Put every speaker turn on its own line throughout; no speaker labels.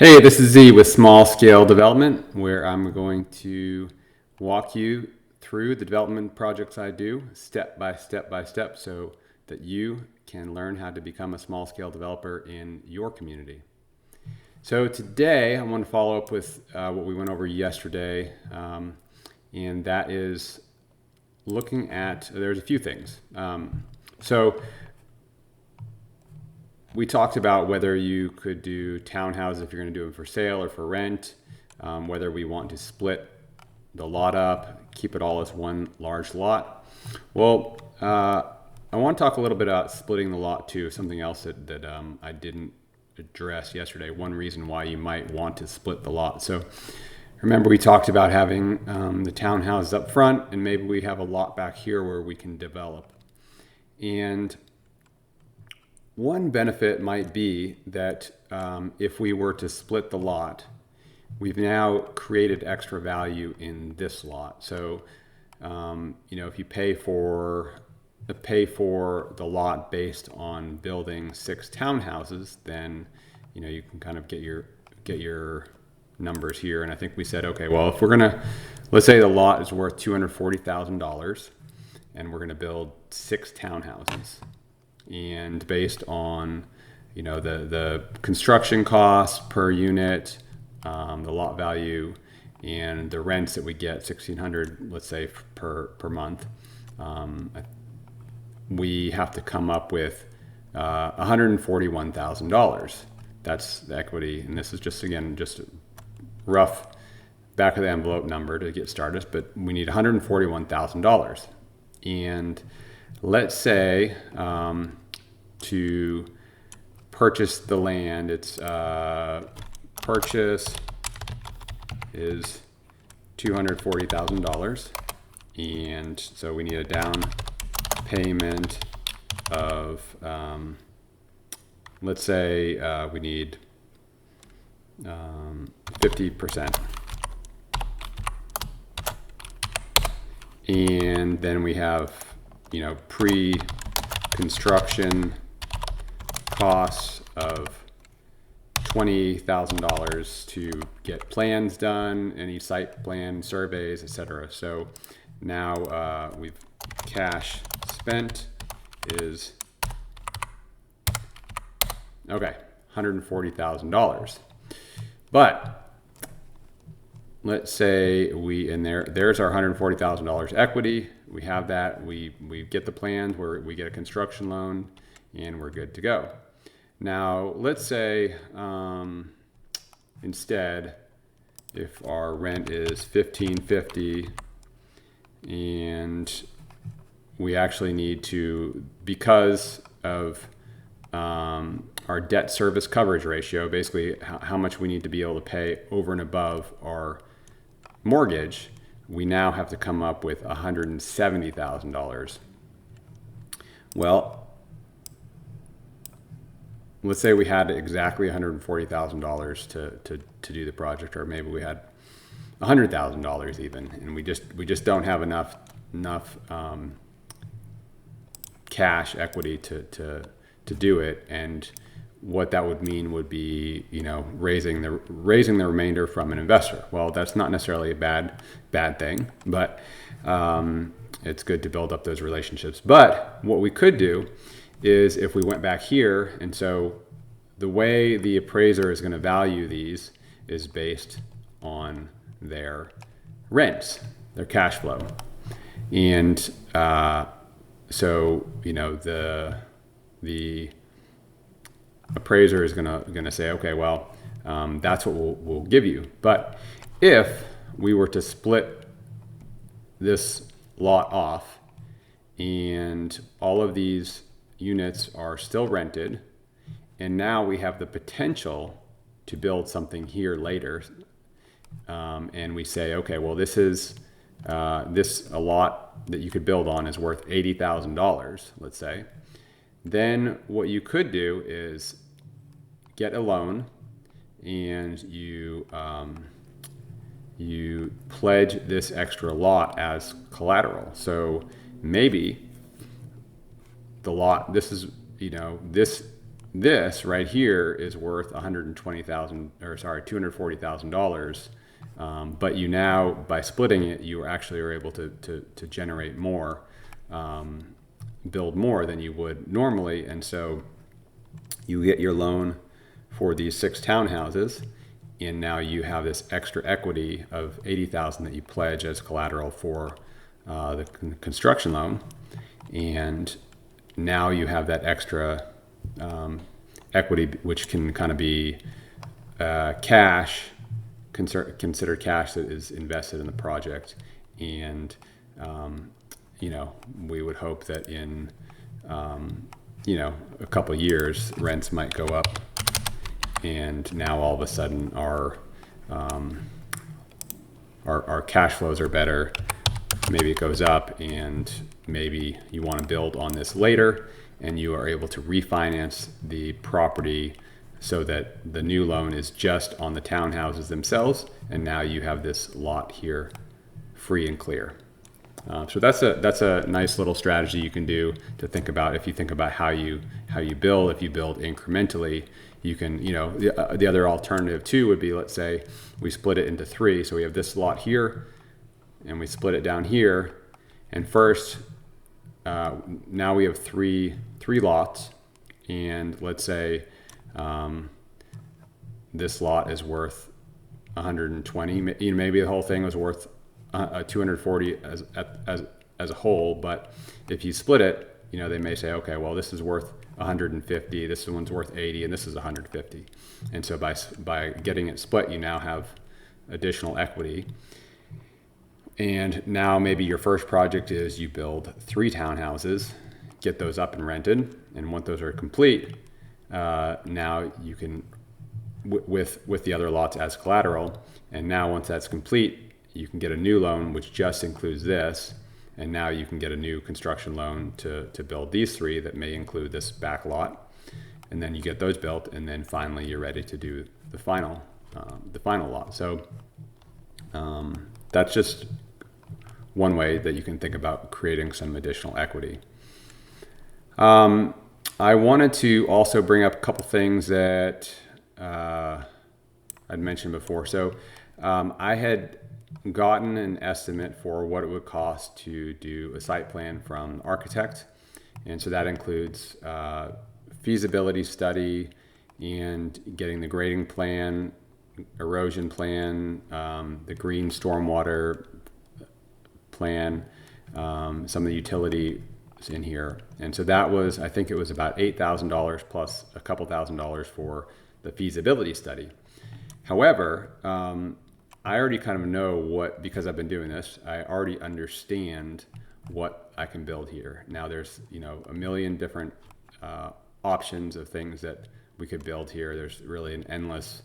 Hey, this is Z with Small Scale Development, where I'm going to walk you through the development projects I do step by step so that you can learn how to become a small scale developer in your community. So today I want to follow up with what we went over yesterday, and that is looking at, there's a few things. So we talked about whether you could do townhouses if you're going to do them for sale or for rent, whether we want to split the lot up, keep it all as one large lot. Well, I want to talk a little bit about splitting the lot too, something else that I didn't address yesterday, one reason why you might want to split the lot. So remember we talked about having the townhouses up front, and maybe we have a lot back here where we can develop. And one benefit might be that if we were to split the lot, we've now created extra value in this lot. So, if you pay for the lot based on building 6 townhouses, then you can kind of get your numbers here. And I think we said, okay, well, if let's say the lot is worth $240,000, and we're gonna build 6 townhouses. And based on the construction costs per unit, the lot value, and the rents that we get, $1,600, let's say, per month, we have to come up with $141,000. That's the equity, and this is just a rough back of the envelope number to get started, but we need $141,000. And let's say to purchase the land, its purchase is $240,000, and so we need a down payment of let's say we need 50%, and then we have pre-construction costs of $20,000 to get plans done, any site plan surveys, etc. So now we've cash spent is okay, $140,000. But let's say there's our $140,000 equity. We have that. We get the plans where we get a construction loan, and we're good to go. Now, let's say instead, if our rent is $1,550, and we actually need to, because of our debt service coverage ratio, basically how much we need to be able to pay over and above our mortgage, we now have to come up with $170,000. Well, let's say we had exactly $140,000 to do the project, or maybe we had $100,000 even, and we just don't have enough cash equity to do it. And what that would mean would be raising the remainder from an investor. Well, that's not necessarily a bad thing, but it's good to build up those relationships. But what we could do is, if we went back here, and so the way the appraiser is going to value these is based on their rents, their cash flow. And so the appraiser is gonna say, okay, well, that's what we'll give you. But if we were to split this lot off, and all of these units are still rented, and now we have the potential to build something here later, and we say, okay, well, this is a lot that you could build on is worth $80,000, let's say. Then what you could do is get a loan, and you pledge this extra lot as collateral. So maybe the lot, this this right here is worth $240,000, but you now, by splitting it, you actually are able to generate more, build more than you would normally, and so you get your loan for these 6 townhouses, and now you have this extra equity of $80,000 that you pledge as collateral for the construction loan, and now you have that extra equity, which can kind of be cash, considered cash that is invested in the project. And we would hope that in a couple of years, rents might go up, and now all of a sudden our cash flows are better. Maybe it goes up, and maybe you want to build on this later, and you are able to refinance the property so that the new loan is just on the townhouses themselves, and now you have this lot here free and clear. So that's a nice little strategy you can do to think about. If you think about how you build, if you build incrementally, you can, the other alternative too would be, let's say we split it into 3. So we have this lot here, and we split it down here, and first now we have three lots, and let's say this lot is worth 120. Maybe the whole thing was worth 240 as a whole, but if you split it, they may say, okay, well, this is worth 150, this one's worth 80, and this is 150. And so by getting it split, you now have additional equity. And now maybe your first project is you build 3 townhouses, get those up and rented, and once those are complete, now you can, with the other lots as collateral, and now once that's complete, you can get a new loan which just includes this, and now you can get a new construction loan to build these 3 that may include this back lot, and then you get those built, and then finally you're ready to do the final lot. So that's just one way that you can think about creating some additional equity. I wanted to also bring up a couple things that I'd mentioned before. So I had gotten an estimate for what it would cost to do a site plan from the architect, and so that includes feasibility study and getting the grading plan, erosion plan, the green stormwater plan, some of the utility in here. And so that was, I think it was about $8,000 plus a couple $1,000 for the feasibility study. However, I already kind of know because I've been doing this, I already understand what I can build here. Now there's, a million different options of things that we could build here. There's really an endless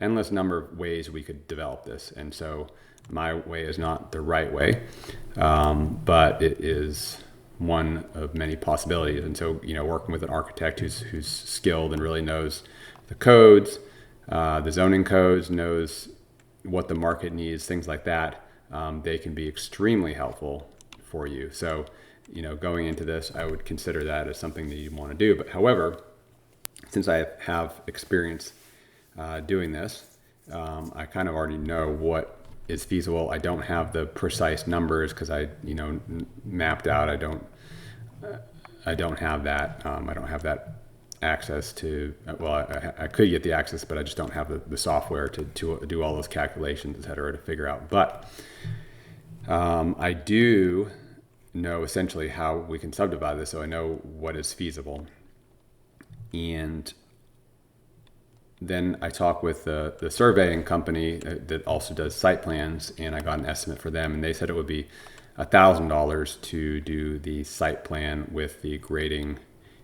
number of ways we could develop this. And so my way is not the right way, but it is one of many possibilities. And so, working with an architect who's skilled and really knows the codes, the zoning codes, knows what the market needs, things like that, they can be extremely helpful for you. So, going into this, I would consider that as something that you want to do. But however, since I have experience doing this, I kind of already know what is feasible. I don't have the precise numbers because I, mapped out. I don't have that. I don't have that access to. Well, I could get the access, but I just don't have the software to do all those calculations, et cetera, to figure out. But I do know essentially how we can subdivide this, so I know what is feasible. And then I talked with the surveying company that also does site plans, and I got an estimate for them, and they said it would be $1,000 to do the site plan with the grading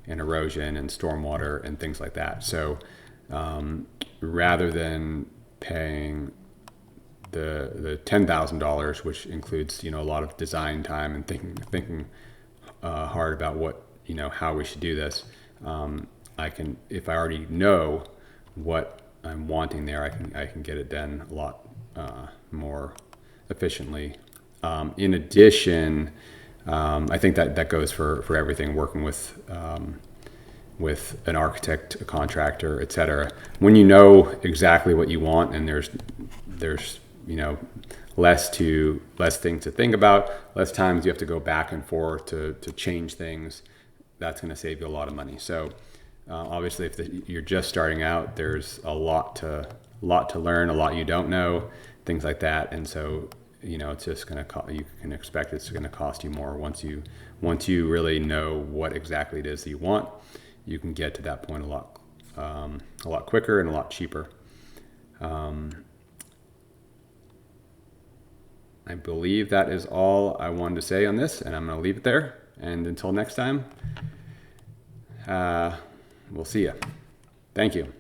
and erosion and stormwater and things like that. So rather than paying the $10,000, which includes a lot of design time and thinking hard about what how we should do this, I can, if I already know what I'm wanting there, I can get it done a lot more efficiently. In addition, I think that goes for everything, working with with an architect, a contractor, etc. When you know exactly what you want and there's less things to think about, less times you have to go back and forth to change things, that's going to save you a lot of money. So obviously if you're just starting out, there's a lot to learn, a lot you don't know, things like that. And so it's just going to you can expect it's going to cost you more once you really know what exactly it is that you want. You can get to that point a lot quicker and a lot cheaper. I believe that is all I wanted to say on this, and I'm going to leave it there. And until next time, we'll see you. Thank you.